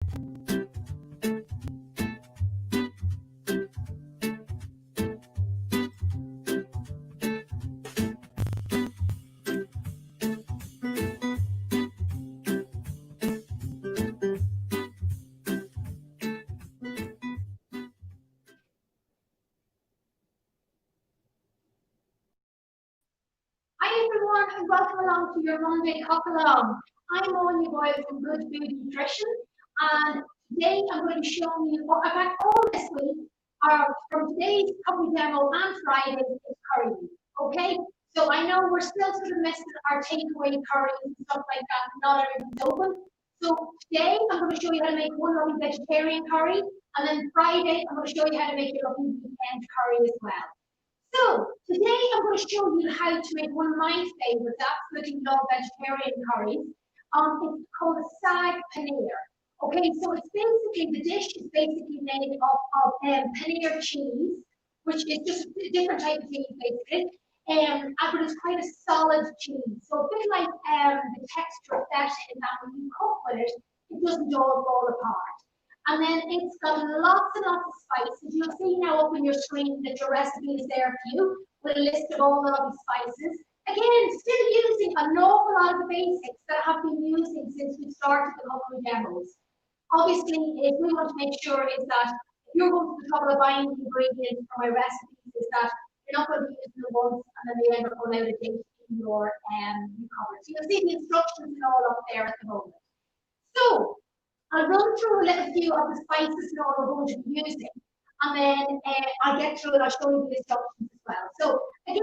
Hi everyone and welcome along to your Monday Cook Along. I'm Aine from Good Food Nutrition and today I'm going to be showing you what I've had all this week are from today's cooking demo and Friday is curry week. Okay, so I know we're still sort of missing our takeaway curries and stuff like that, not everything's open. So today I'm going to show you how to make one lovely vegetarian curry and then Friday I'm going to show you how to make your lovely weekend curry as well. So today I'm going to show you how to make one of my favorites, absolutely love vegetarian curries. It's called a Saag Paneer. Okay, so it's basically, the dish is basically made of paneer cheese, which is just a different type of cheese basically. But it's quite a solid cheese. So a bit like the texture of that in that when you cook with it, it doesn't all fall apart. And then it's got lots and lots of spices. You'll see now up on your screen that your recipe is there for you with a list of all the lovely spices. Again, still using an awful lot of the basics that I have been using since we started the cookery demos. Obviously, if we want to make sure is that if you're going to the trouble of buying the ingredients for my recipes, is that you're not going to be using them once and then they end up going out of date in your cupboard. So you'll see the instructions and all up there at the moment. So I'll run through a little few of the spices and all we're going to be using, and then I'll get through it. I'll show you the instructions as well. So again,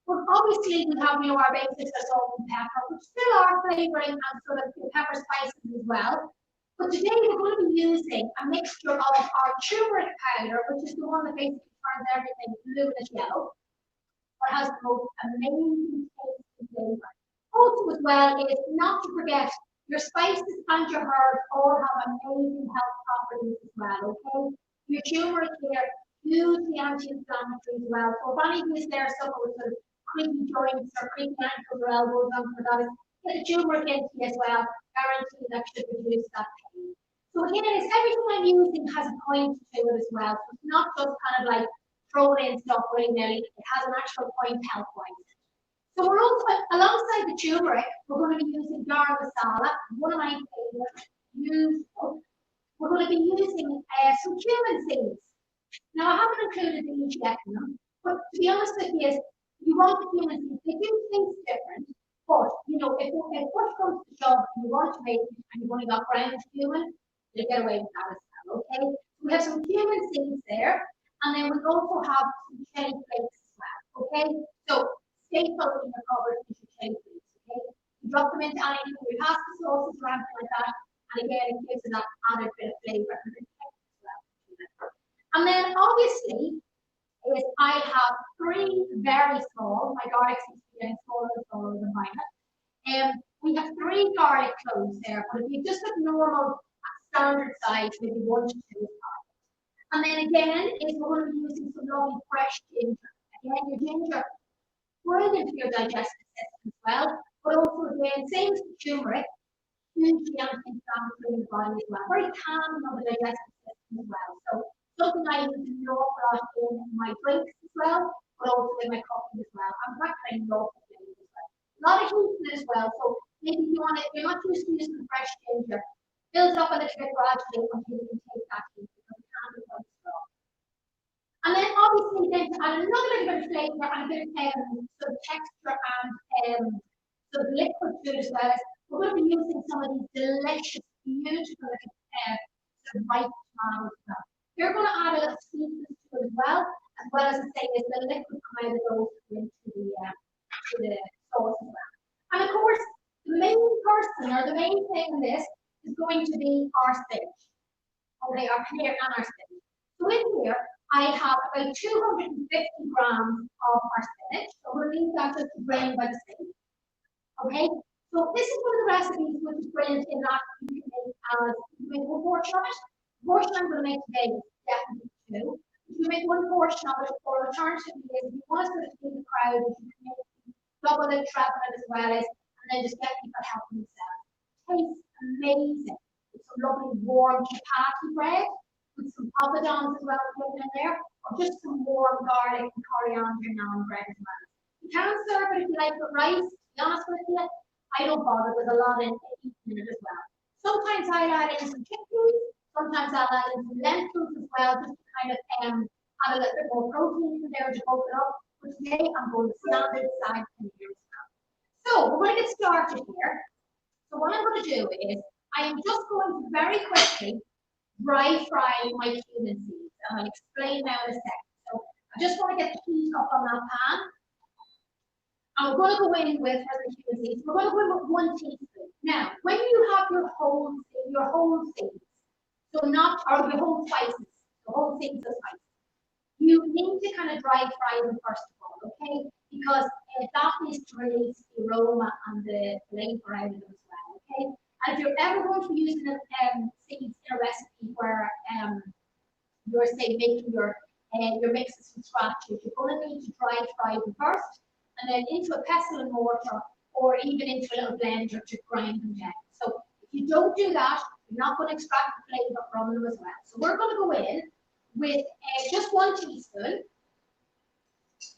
well, obviously we have our basics of salt and pepper, which still are flavouring and sort of pepper spices as well. But today we're going to be using a mixture of our turmeric powder, which is the one that basically turns everything blue and yellow, but has the most amazing taste and flavour. Also as well is not to forget your spices and your herbs all have amazing health properties as well, okay? Your turmeric here, hugely anti-inflammatory as well. So if any of you is there suffer with sort of creaky joints or creaky ankles or elbows, get the turmeric into you as well. Guarantee that should reduce that pain. So again, it's everything I'm using has a point to it as well. So it's not just kind of like throwing in stuff willy-nilly. It has an actual point health-wise. So we're also, alongside the turmeric, we're going to be using garam masala, one of my favorites, useful. We're going to be using some cumin seeds. Now, I haven't included these yet in them, but to be honest with you, you want the cumin seeds. They do things different, but, you know, if push comes to shove and you want to make it and you've only got ground cumin, you'll get away with that as well, okay? We have some cumin seeds there, and then we also have some chili flakes as well, okay? So staple in your cupboard is your chili flakes, okay? You drop them into anything, your pasta sauces or anything like that, and again, it gives it that added bit of flavour and bit of texture as well. And then obviously, is I have three very small, my garlic seems to be getting smaller and smaller than mine. We have three garlic cloves there, but if you just have normal standard size, maybe 1 to 2 is fine. And then again, is we're going to be using some lovely fresh ginger. Again, your ginger, brilliant for your digestive system as well, but also again, same as the turmeric, hugely anti-inflammatory in the body as well. Very calming on the digestive system as well. So something I use an awful lot in my drinks as well, but also in my coffee as well. I'm quite kind of awful as well. A lot of heat in it as well. So maybe you want it, you're not used to using fresh ginger. Build it up a little bit gradually until you can take that heat because it can be quite strong. And then obviously then to add another little bit of flavour and a bit of sort of texture and sort of liquid to it as well, we're going to be using some of these delicious, beautiful sort of white tomatoes as well. You're going to add a little sweetness to it as well as I say, is the liquid come out of those into the sauce as well. And of course, the main person or the main thing in this is going to be our spinach. Okay, our paneer and our spinach. So in here, I have about 250 grams of our spinach. So we'll leave that just to drain by the sink. Okay, so this is one of the recipes which is brilliant in that you can make one portion of it. The portion I'm going to make today is definitely 2. If you make one portion of it, or alternatively, if you want to sort of feed the crowd, you can make double it, treble it as well as, and then just get people helping themselves. Tastes amazing. It's lovely warm chapati bread with some papadons as well put in there, or just some warm garlic and coriander naan bread as well. You can serve it if you like with rice. To be honest with you, I don't bother. There's a lot in it as well. Sometimes I add in some chickpeas. Sometimes I'll add in some lentils as well, just to kind of have a little bit more protein in there to bulk it up. But today I'm going to standard Saag Paneer as well. So we're going to get started here. So what I'm going to do is I am just going to very quickly dry fry my cumin seeds. And I'll explain now in a second. So I just want to get the heat up on that pan. And we're going to go in with, as the cumin seeds, we're going to go in with 1 teaspoon. Now, when you have your whole seeds, so not, or your whole spices, the whole seeds of spices, you need to kind of dry fry them first of all, okay? Because that is to release the aroma and the flavor out of them as well, okay? And if you're ever going to be using seeds in a recipe where you're say making your mixes from scratch, you're going to need to dry fry them first, and then into a pestle and mortar, or even into a little blender to grind them down. So if you don't do that, you're not going to extract the flavor from them as well. So we're going to go in with just 1 teaspoon. Just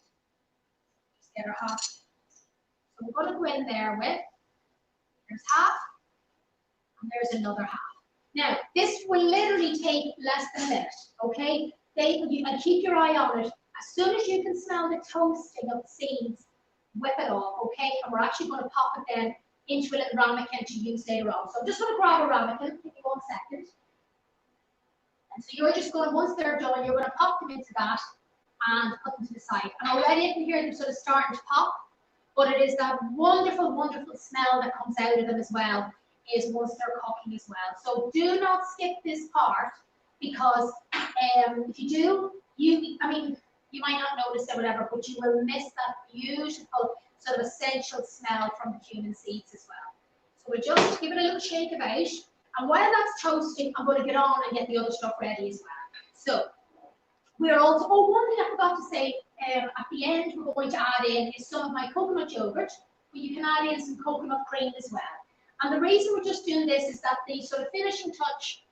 get our half. So we're going to go in there with, there's half, and there's another half. Now, this will literally take less than a minute, okay? And keep your eye on it. As soon as you can smell the toasting of the seeds, whip it off, okay? And we're actually going to pop it then into a little ramekin to use later on. So I'm just going to grab a ramekin, give me 1 second. And so you're just going to, once they're done, you're going to pop them into that and put them to the side. And already I can hear them sort of starting to pop, but it is that wonderful, wonderful smell that comes out of them as well, is once they're cooking as well. So do not skip this part, because if you do, you might not notice it or whatever, but you will miss that beautiful sort of essential smell from the cumin seeds as well. So we'll just give it a little shake about. And while that's toasting, I'm going to get on and get the other stuff ready as well. So we're also, one thing I forgot to say, at the end we're going to add in is some of my coconut yogurt, but you can add in some coconut cream as well. And the reason we're just doing this is that the sort of finishing touch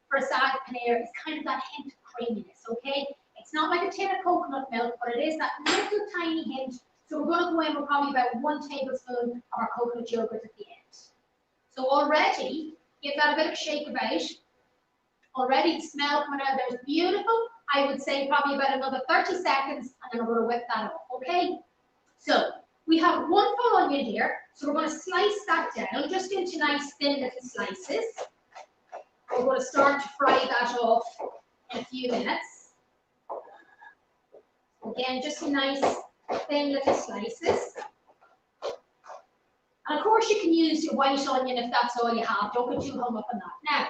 for Saag Paneer is kind of that hint of creaminess, okay? It's not like a tin of coconut milk, but it is that little tiny hint. So we're going to go in with probably about 1 tablespoon of our coconut yogurt at the end. So already, give that a bit of a shake about. Already the smell coming out there is beautiful. I would say probably about another 30 seconds, and then we're going to whip that up, okay? So we have 1 full onion here, so we're going to slice that down just into nice thin little slices. We're going to start to fry that off in a few minutes. Again, just nice thin little slices. And of course you can use your white onion if that's all you have. Don't get too hung up on that. Now,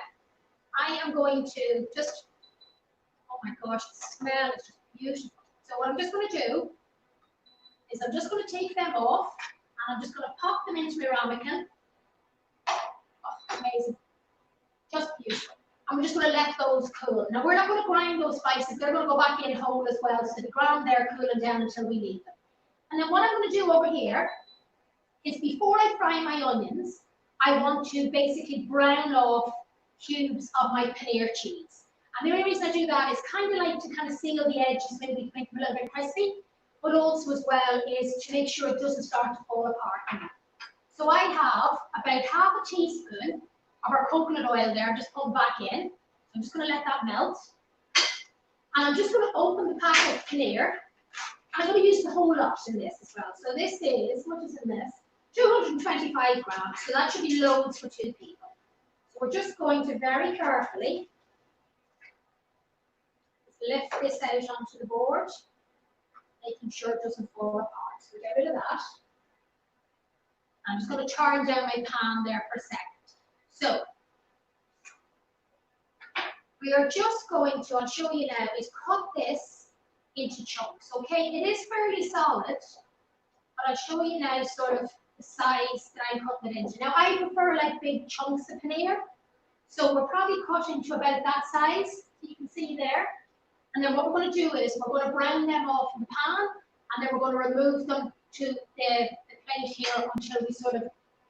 I am going to just, oh my gosh, the smell is just beautiful. So what I'm just going to do is I'm just going to take them off, and I'm just going to pop them into my ramekin. Oh, amazing. Just beautiful. I'm just going to let those cool. Now, we're not going to grind those spices. They're going to go back in whole as well. So the ground there cooling down until we need them. And then what I'm going to do over here is, before I fry my onions, I want to basically brown off cubes of my paneer cheese. And the only reason I do that is kind of like to kind of seal the edges, maybe to make them a little bit crispy, but also as well is to make sure it doesn't start to fall apart. So I have about half a teaspoon of our coconut oil there, just pulled back in. I'm just going to let that melt. And I'm just going to open the pack of paneer. I'm going to use the whole lot in this as well. So this is, what is in this? 225 grams. So that should be loads for 2 people. So we're just going to very carefully lift this out onto the board, making sure it doesn't fall apart. So get rid of that. I'm just going to turn down my pan there for a second. So we are just going to, I'll show you now, is cut this into chunks, okay? It is fairly solid, but I'll show you now sort of the size that I'm cutting it into. Now, I prefer like big chunks of paneer, so we're probably cutting to about that size, you can see there. And then what we're going to do is we're going to brown them off in the pan, and then we're going to remove them to the plate here until we sort of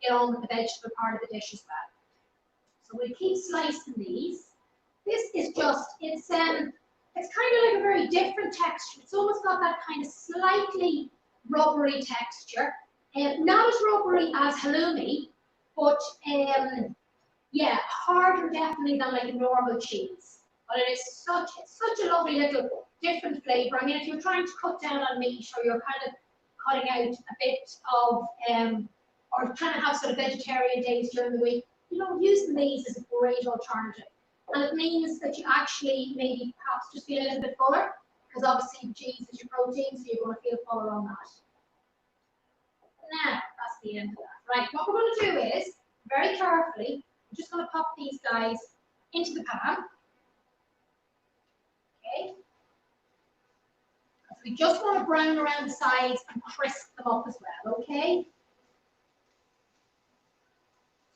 get on with the vegetable part of the dish as well. So we'll keep slicing these. This is just, it's kind of like a very different texture. It's almost got that kind of slightly rubbery texture. Not as rubbery as halloumi, but yeah, harder definitely than like a normal cheese. But it is such a lovely little different flavour. I mean, if you're trying to cut down on meat or you're kind of cutting out a bit of, or trying to have sort of vegetarian days during the week, you know, using these is a great alternative. And it means that you actually maybe perhaps just feel a little bit fuller, because obviously cheese is your protein, so you're going to feel fuller on that. Now, that's the end of that. Right, what we're going to do is, very carefully, we're just going to pop these guys into the pan. Okay. So we just want to brown around the sides and crisp them up as well, okay?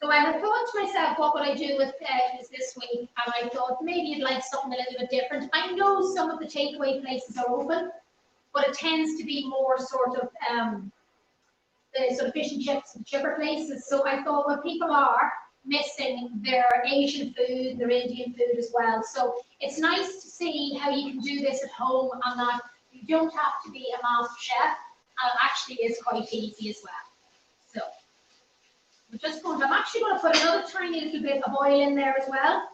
So I had thought to myself, what would I do with this week? And I thought maybe you'd like something a little bit different. I know some of the takeaway places are open, but it tends to be more sort of the sort of fish and chips and chipper places. So I thought, well, people are missing their Asian food, their Indian food as well. So it's nice to see how you can do this at home and that you don't have to be a master chef, and it actually is quite easy as well. So I'm actually going to put another tiny little bit of oil in there as well.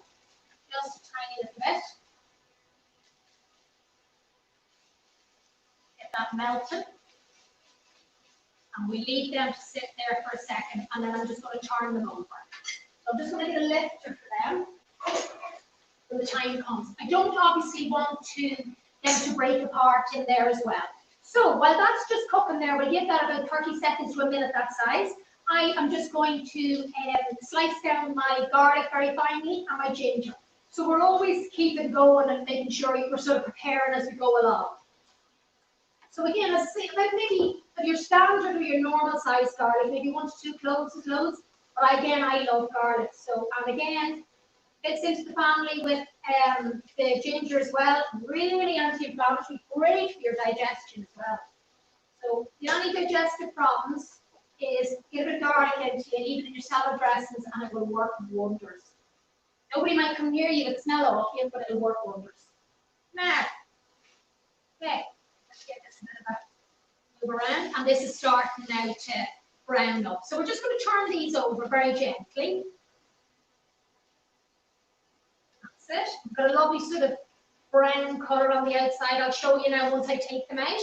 Just a tiny little bit. Get that melted. And we leave them to sit there for a second, and then I'm just going to turn them over. So I'm just going to get a lifter for them when the time comes. I don't obviously want them to break apart in there as well. So while that's just cooking there, we'll give that about 30 seconds to a minute that size. I am just going to slice down my garlic very finely and my ginger. So we're always keeping going and making sure we're sort of preparing as we go along. So again, let's say about maybe your standard or your normal size garlic, maybe 1 to 2 cloves is loads. But again, I love garlic. So, and again, fits into the family with the ginger as well. Really anti-inflammatory, great for your digestion as well. So the only digestive problems is get a bit of garlic into it, even in your salad dressings, and it will work wonders. Nobody might come near you with the smell off you, but it'll work wonders. Now, okay, let's get this a bit of a move around, and this is starting now to brown up. So we're just going to turn these over very gently. That's it. We've got a lovely sort of brown colour on the outside. I'll show you now once I take them out.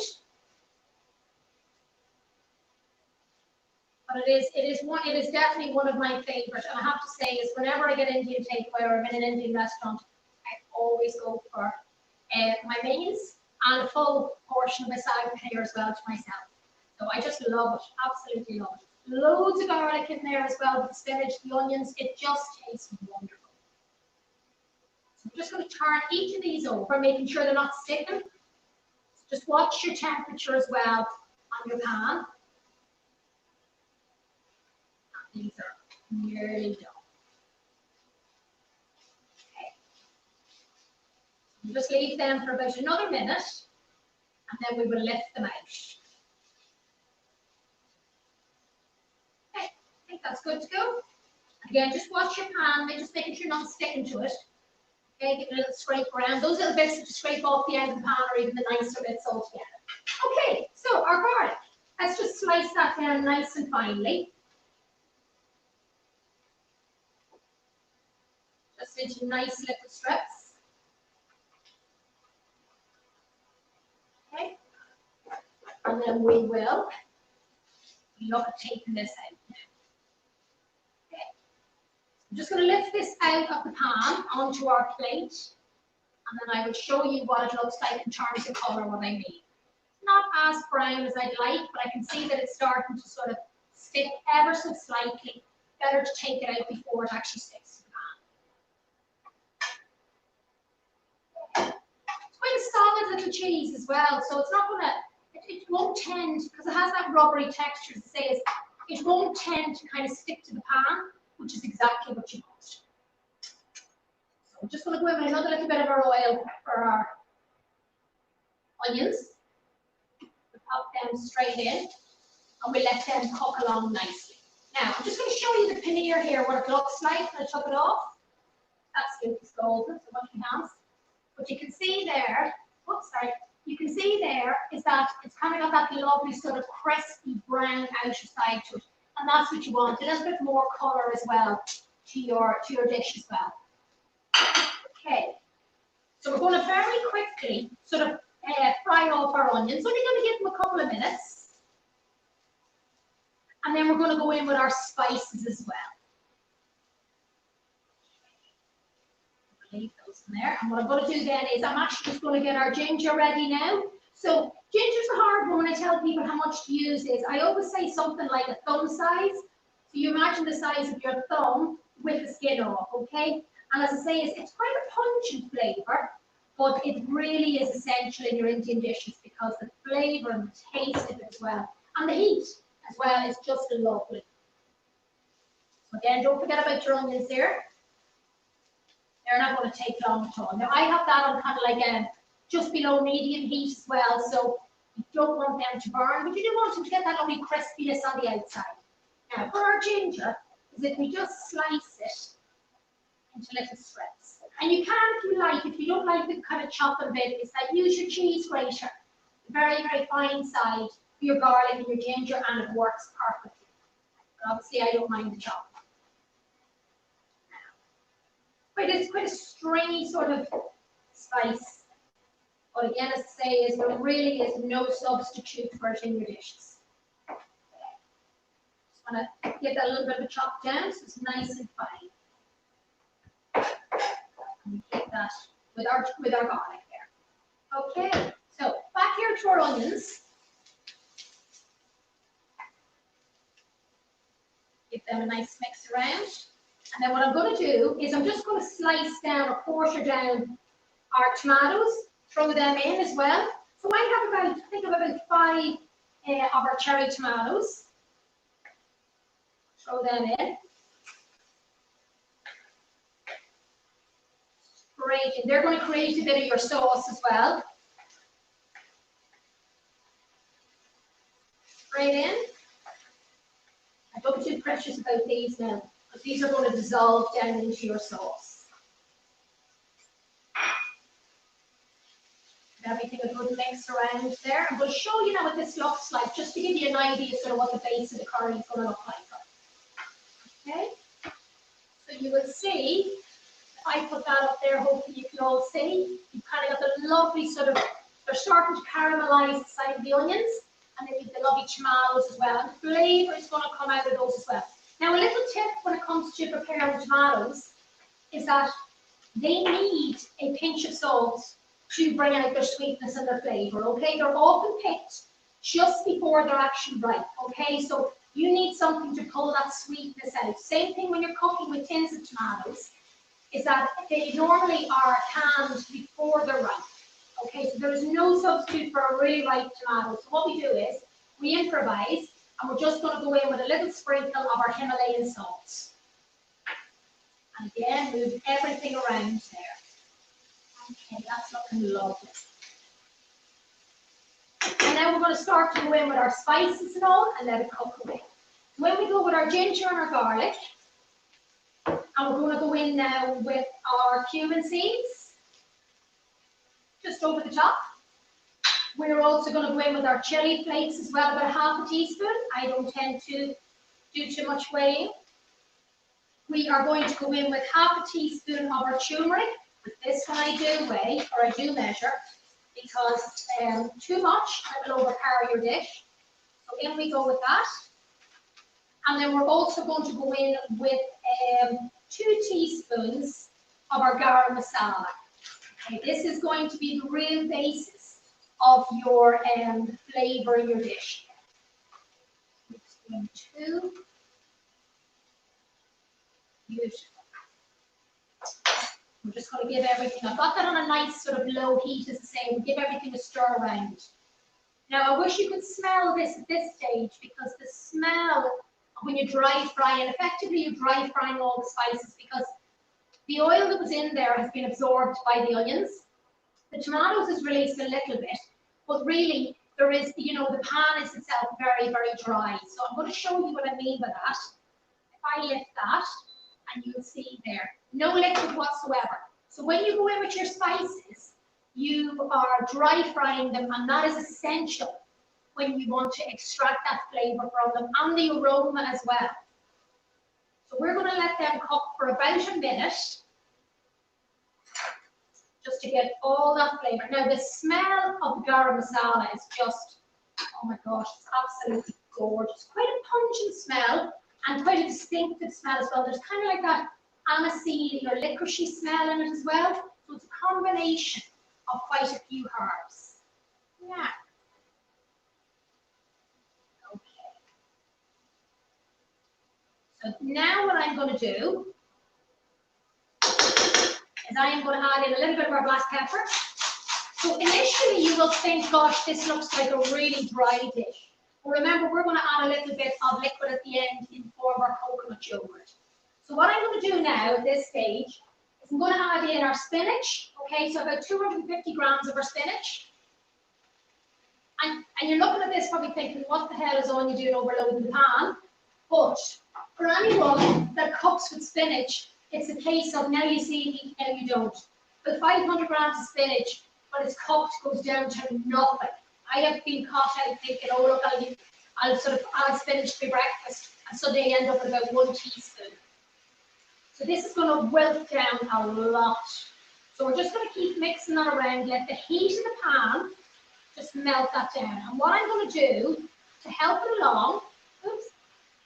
But it is definitely one of my favourites. And I have to say is whenever I get Indian takeaway or I'm in an Indian restaurant, I always go for my mains and a full portion of my Saag Paneer as well to myself. So I just love it, absolutely love it. Loads of garlic in there as well with the spinach, the onions. It just tastes wonderful. So I'm just going to turn each of these over, making sure they're not sticking. So just watch your temperature as well on your pan. These are nearly done. Okay. So just leave them for about another minute, and then we will lift them out. Okay, I think that's good to go. Again, just watch your pan, just making sure you're not sticking to it. Okay, give it a little scrape around. Those little bits that you scrape off the end of the pan are even the nicer bits altogether. Okay, so our garlic. Let's just slice that down nice and finely. Just into nice little strips. Okay. And then we will look at taking this out. Okay. I'm just going to lift this out of the pan onto our plate, and then I will show you what it looks like in terms of colour, what I mean. Not as brown as I'd like, but I can see that it's starting to sort of stick ever so slightly. Better to take it out before it actually sticks to the pan. It's quite a solid little cheese as well, so it's not going to, it won't tend, because it has that rubbery texture, as it says, it won't tend to kind of stick to the pan, which is exactly what you want. So I'm just going to go in with another little bit of our oil for our onions. We'll pop them straight in, and we let them cook along nicely. Now, I'm just going to show you the paneer here, what it looks like when I took it off. Absolutely golden, so much hands. But you can see there, oops, sorry, you can see there is that it's kind of got that lovely sort of crispy brown outer side to it. And that's what you want, a little bit more colour as well to your dish as well. Okay, so we're going to very quickly sort of fry off our onions. Only going to give them a couple of minutes. And then we're going to go in with our spices as well. Leave those in there. And what I'm going to do then is I'm actually just going to get our ginger ready now. So ginger's a hard one when I tell people how much to use is. I always say something like a thumb size. So you imagine the size of your thumb with the skin off, okay? And as I say, it's quite a pungent flavour, but it really is essential in your Indian dishes because the flavour and the taste of it as well. And the heat as well is just lovely. So again, don't forget about your onions here. They're not going to take long at all. Now I have that on kind of like just below medium heat as well, so you don't want them to burn, but you do want them to get that lovely crispiness on the outside. Now for our ginger, is if we just slice it into little strips. And you can, if you like, if you don't like the kind of chopping bit, is that use your cheese grater, very, very fine side for your garlic and your ginger, and it works perfectly. But obviously I don't mind the chop. It's quite a stringy sort of spice. But again, as I say, is there really is no substitute for it in your dishes. Just want to give that a little bit of a chop down so it's nice and fine. And get that with our garlic there. Okay, so back here to our onions. Give them a nice mix around. And then what I'm going to do is I'm just going to slice down or quarter down our tomatoes, throw them in as well. So I have about, I think of about 5 of our cherry tomatoes. Throw them in. Great, and they're going to create a bit of your sauce as well. Straight in. I don't be too precious about these now, because these are going to dissolve down into your sauce. Everything a good mix around there. I'm going to show you now what this looks like, just to give you an idea sort of what the base of the curry is going to look like. Okay, so you will see, if I put that up there, hopefully you can all see, you've kind of got the lovely sort of, they're starting to caramelize the side of the onions, and then you've the lovely tomatoes as well, and the flavour is going to come out of those as well. Now a little tip when it comes to preparing tomatoes is that they need a pinch of salt to bring out their sweetness and their flavour, okay? They're often picked just before they're actually ripe, okay? So you need something to pull that sweetness out. Same thing when you're cooking with tins of tomatoes, is that they normally are canned before they're ripe, okay? So there is no substitute for a really ripe tomato. So what we do is we improvise, and we're just going to go in with a little sprinkle of our Himalayan salt. And again, move everything around there. Okay, that's looking lovely. And now we're going to start to go in with our spices and all, and let it cook away. When we go with our ginger and our garlic, and we're going to go in now with our cumin seeds, just over the top. We're also going to go in with our chili flakes as well, about ½ teaspoon. I don't tend to do too much weighing. We are going to go in with ½ teaspoon of our turmeric. With this one I do weigh, or I do measure, because too much will overpower your dish. So in we go with that. And then we're also going to go in with 2 teaspoons of our garam masala. Okay, this is going to be the real basis of your flavour in your dish. Mix in 2. Beautiful. I'm just going to give everything, I've got that on a nice sort of low heat, as I say, we'll give everything a stir around. Now I wish you could smell this at this stage, because the smell when you dry fry, and effectively you're dry frying all the spices, because the oil that was in there has been absorbed by the onions. The tomatoes is released a little bit, but really there is, you know, the pan is itself very, very dry. So I'm going to show you what I mean by that. I lift that, and you'll see there, no liquid whatsoever. So when you go in with your spices, you are dry frying them, and that is essential when you want to extract that flavor from them and the aroma as well. So we're going to let them cook for about a minute, just to get all that flavor. Now the smell of the garam masala is just, oh my gosh, it's absolutely gorgeous. Quite a pungent smell and quite a distinctive smell as well. There's kind of like that aniseed or licoricey smell in it as well. So it's a combination of quite a few herbs. Yeah. Okay. So now what I'm going to do is I am going to add in a little bit of our black pepper. So initially you will think, gosh, this looks like a really dry dish. But remember, we're going to add a little bit of liquid at the end in the form of our coconut yogurt. So what I'm going to do now at this stage is I'm going to add in our spinach. Okay, so about 250 grams of our spinach. And you're looking at this probably thinking, what the hell is Aine doing overloading the pan? But for anyone that cooks with spinach, it's a case of now you see me, now you don't. With 500 grams of spinach, when it's cooked, goes down to nothing. I have been caught out thinking, oh look, I'll sort of add spinach to breakfast, and so they end up with about 1 teaspoon. So this is going to wilt down a lot. So we're just going to keep mixing that around, let the heat of the pan just melt that down. And what I'm going to do to help it along,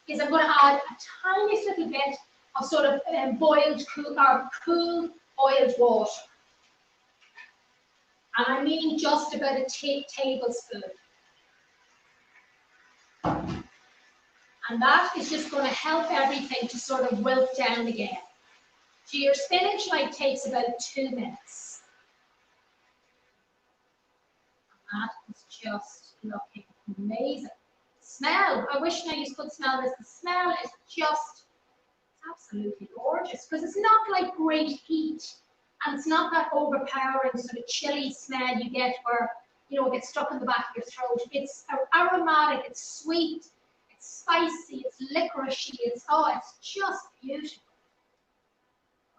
is I'm going to add a tiny little bit of sort of cool boiled water. And I mean just about a tablespoon. And that is just going to help everything to sort of wilt down again. So your spinach takes about 2 minutes. And that is just looking amazing. Smell, I wish now you could smell this. The smell is just absolutely gorgeous because it's not like great heat and it's not that overpowering sort of chilly smell you get where, you know, it gets stuck in the back of your throat. It's aromatic, it's sweet, it's spicy, it's licoricey, it's just beautiful.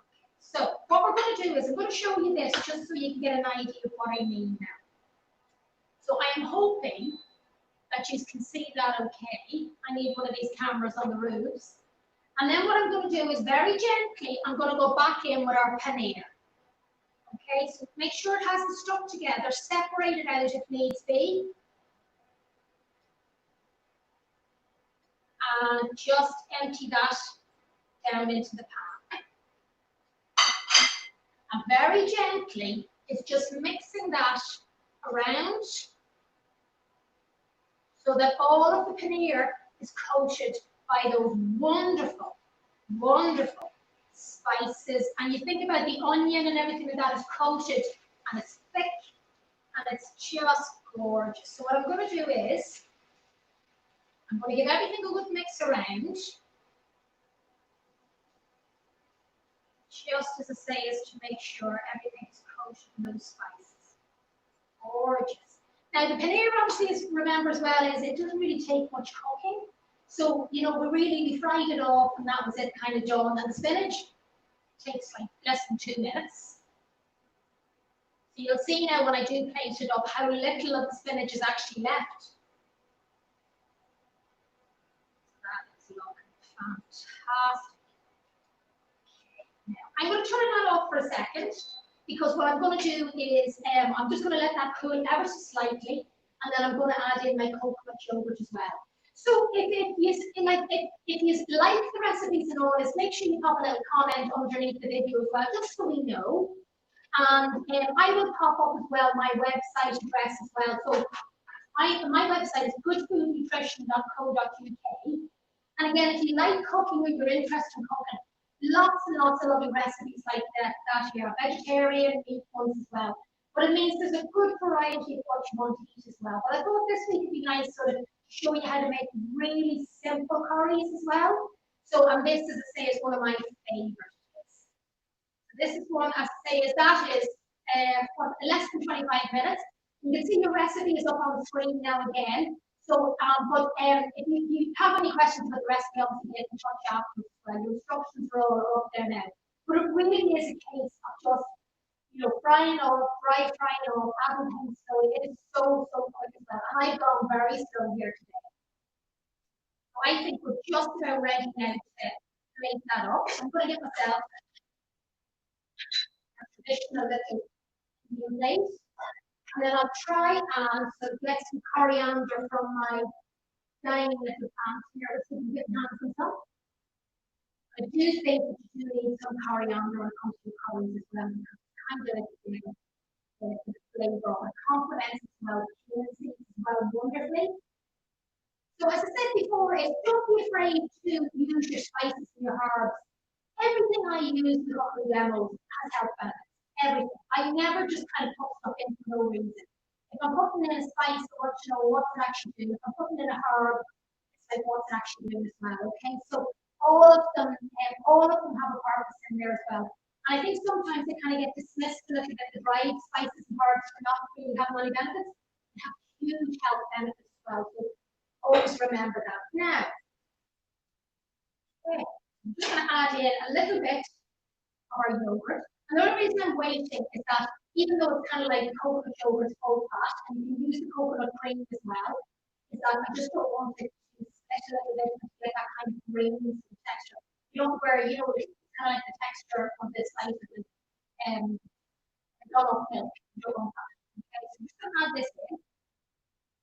Okay. So what we're going to do is I'm going to show you this just so you can get an idea of what I mean now. So I am hoping that you can see that okay. I need one of these cameras on the roofs. And then what I'm going to do is very gently, I'm going to go back in with our paneer. Okay, so make sure it hasn't stuck together, separate it out if needs be. And just empty that down into the pan. And very gently, it's just mixing that around so that all of the paneer is coated by those wonderful, wonderful spices. And you think about the onion and everything that is coated, and it's thick, and it's just gorgeous. So what I'm going to do is, I'm going to give everything a good mix around. Just as I say, is to make sure everything is coated in those spices. Gorgeous. Now the paneer obviously, is, remember as well, is it doesn't really take much cooking. So, you know, we fried it off and that was it, kind of done. And the spinach takes like less than 2 minutes. So you'll see now when I do plate it up how little of the spinach is actually left. That is looking fantastic. Okay, now I'm going to turn that off for a second because what I'm going to do is I'm just going to let that cool ever so slightly, and then I'm going to add in my coconut yogurt as well. So if you like the recipes and all this, make sure you pop a little comment underneath the video as well, just so we know. And I will pop up as well my website address as well. So my website is goodfoodnutrition.co.uk. And again, if you like cooking or you're interested in cooking, lots and lots of lovely recipes like that here, vegetarian, meat ones as well. But it means there's a good variety of what you want to eat as well. But I thought this week would be nice sort of show you how to make really simple curries as well. So, and this, as I say, is one of my favorites. This is one, as I say, is for less than 25 minutes. You can see your recipe is up on the screen now again. So, if you have any questions about the recipe, obviously get in touch afterwards. well. Your instructions are all up there now. But it really is a case of just, frying off, frying off, adding things slowly. It is so quick as well. And I've gone very slow here today. So I think we're just about ready now to make that up. I'm going to get myself a traditional little new plate. And then I'll try and get some coriander from my dining little pans here. Let's see if we can get hands on some. I do think that you do need some coriander when it comes to curries as well. Kind of like the flavor of it. Complements as well, as well wonderfully. So as I said before, don't be afraid to use your spices and your herbs. Everything I use to cook with lemons has health benefits. Everything. I never just kind of put stuff in for no reason. If I'm putting in a spice, I want to know what's it actually doing. If I'm putting in a herb, it's like what's it actually doing as well. Okay, so all of them have a purpose in there as well. And I think sometimes they kind of get dismissed a little bit. The dried spices and herbs are not really having any benefits. They have huge health benefits as well. So always remember that. Now, okay, I'm just going to add in a little bit of our yogurt. Another reason I'm waiting is that even though it's kind of like coconut yogurt old fat, and you can use the coconut cream as well, is that I just don't want it to split a little bit and get that kind of creamy texture. You don't wear, it's kind of like the texture of this slice of the gallop milk. You don't want that. Okay, so I'm just going to add this in.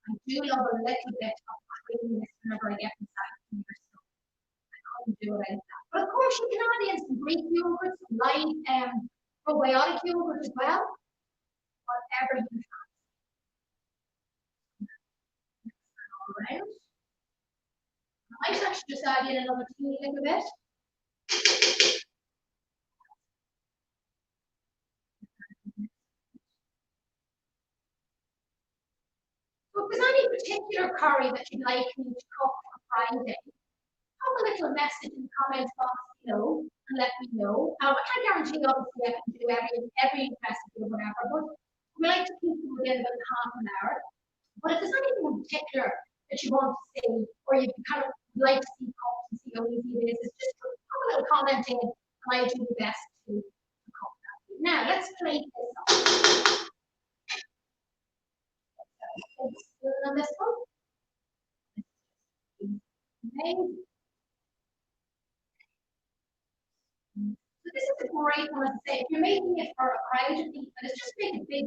I do love a little bit of creaminess whenever I get inside from your stuff. I couldn't do it like that. But of course, you can add in some Greek yogurt, some light probiotic yogurt as well. Whatever you have. All around. I might actually just add in another teeny little bit. So if there's any particular curry that you'd like me to cook for Friday, have a little message in the comments box below and let me know. I can't guarantee obviously I can do every recipe or whatever, but we like to keep them within about half an hour. But if there's anything in particular that you want to see, or you kind of like to see cooked and see how easy it is, it's just put a little comment in and I'll do the best to cook that. Now let's plate this up. On this one. Amazing. So this is a great one, as I say, if you're making it for a crowd of people, it's just make a big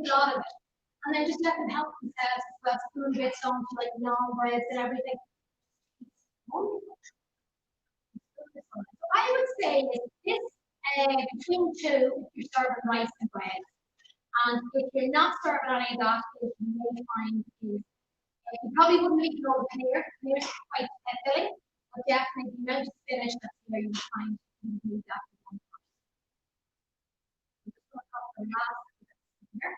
lot of it. And then just let them help themselves as well, spoon bits onto like long breads and everything. So I would say is this between two if you're serving rice and bread. And if you're not serving on any of that, you may find is you probably wouldn't make it all paneer. Paneer's quite filling, but definitely the amount of spinach that's there you find you need that one. I'm just going to cut the last here.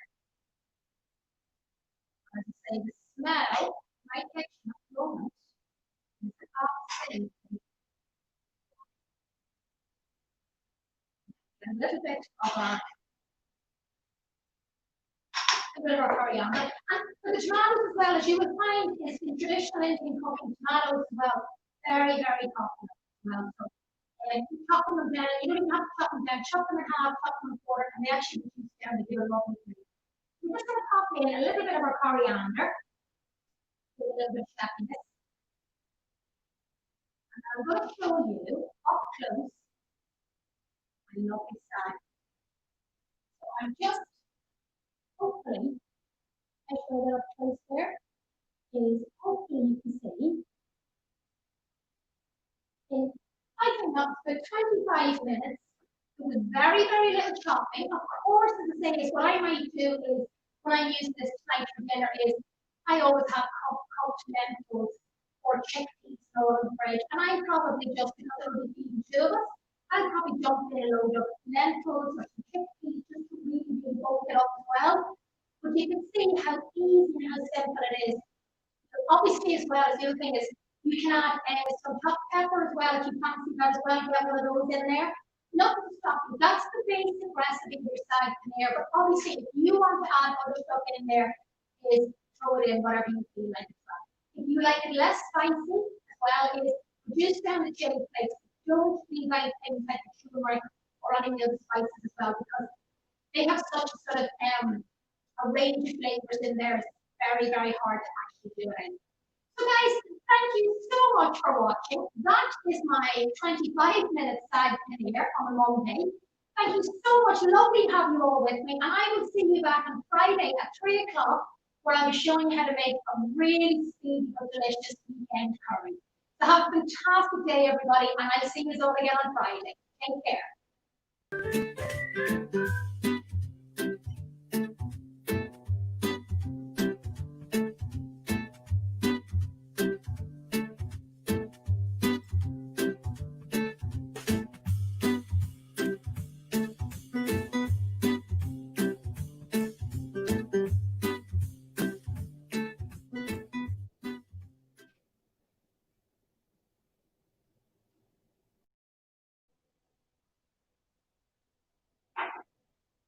As I say, the smell, my kitchen at the moment, is absolutely. A little bit of our coriander. And for the tomatoes as well, as you would find, is in traditional Indian cooking, tomatoes as well, very popular as well. So, chop them down, you don't even have to chop them down, chop them in half, chop them in quarter, and they actually reduce down to give a lovely flavor. We're just going to pop in a little bit of our coriander, with a little bit of chefness. And I'm going to show you up close my lovely saag. So I'm just hopefully, I show that up close there, is hopefully you can see. I think that's about 25 minutes with very little chopping. Of course, as I say, is what I might do is when I use this tonight for dinner is I always have cooked lentils or chickpeas stored in the fridge, and I probably just because it will be feeding two of us, I'll probably dump in a load of lentils or some chickpeas just to really bulk it up as well. But you can see how easy and how simple it is. Obviously, as well as the other thing is you can add some hot pepper as well if you fancy that as well. You have one of those in there. Nothing to stop you. That's the basic recipe for your saag paneer. But obviously, if you want to add other stuff in there, is throw it in whatever you feel like as well. If you like it less spicy as well, is reduce down the chili flakes. don't feel like things like turmeric or any of the spices as well because they have such a sort of a range of flavors in there. It's very, very hard to actually do it. So guys, thank you so much for watching. That is my 25-minute Saag Paneer on a long day. Thank you so much. Lovely to have you all with me. And I will see you back on Friday at 3 o'clock where I'll be showing you how to make a really speedy but delicious weekend curry. So have a fantastic day, everybody, and I'll see you all again on Friday. Take care.